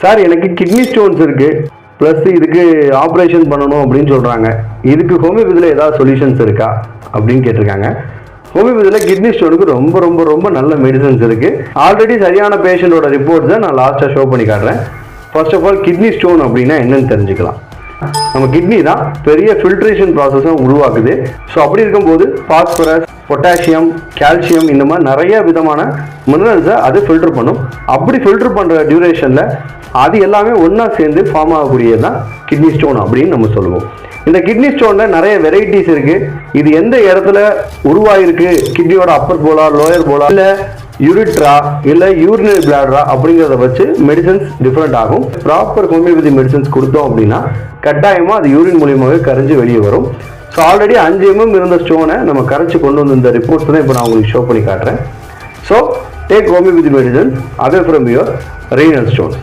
Sir எனக்கு kidney stones இருக்குது, plus இதுக்கு ஆப்ரேஷன் பண்ணணும் அப்படின்னு சொல்கிறாங்க, இதுக்கு ஹோமியோபதியில் ஏதாவது சொல்யூஷன்ஸ் இருக்கா அப்படின்னு கேட்டிருக்காங்க. ஹோமியோபதியில் கிட்னி ஸ்டோனுக்கு ரொம்ப ரொம்ப ரொம்ப நல்ல மெடிசன்ஸ் இருக்குது. ஆல்ரெடி சரியான பேஷண்ட்டோட ரிப்போர்ட்ஸை நான் லாஸ்ட்டாக ஷோ பண்ணி காட்டுறேன். First of all kidney stone அப்படின்னா என்னன்னு தெரிஞ்சுக்கலாம். நம்ம கிட்னி தான் பெரிய ஃபில்ட்ரேஷன் ப்ராசஸும் உருவாக்குது. ஸோ அப்படி இருக்கும்போது பாஸ்பரஸ், பொட்டாசியம், கால்சியம் இந்த மாதிரி நிறைய விதமான மினரல்ஸை அது ஃபில்டர் பண்ணும். அப்படி ஃபில்டர் பண்ணுற டியூரேஷனில் அது எல்லாமே ஒன்றா சேர்ந்து ஃபார்ம் ஆகக்கூடியது தான் கிட்னி ஸ்டோன் அப்படின்னு நம்ம சொல்லுவோம். இந்த கிட்னி ஸ்டோனில் நிறைய வெரைட்டிஸ் இருக்குது. இது எந்த இடத்துல உருவாயிருக்கு, கிட்னியோட அப்பர் போலா, லோயர் போலா, இல்லை யூரிட்ரா, இல்லை யூரினரி பிளாடரா அப்படிங்கிறத வச்சு மெடிசன்ஸ் டிஃப்ரெண்ட் ஆகும். ப்ராப்பர் ஹோமியோபதி மெடிசன்ஸ் கொடுத்தோம் அப்படின்னா கட்டாயமாக அது யூரின் மூலியமாகவே கரைஞ்சி வெளியே வரும். ஸோ ஆல்ரெடி 5 mm இருந்த ஸ்டோனை நம்ம கரைச்சி கொண்டு வந்து இந்த ரிப்போர்ட்ஸ் தான் இப்போ நான் உங்களுக்கு ஷோ பண்ணி காட்டுறேன். So take homeopathy medicine away from your renal stones.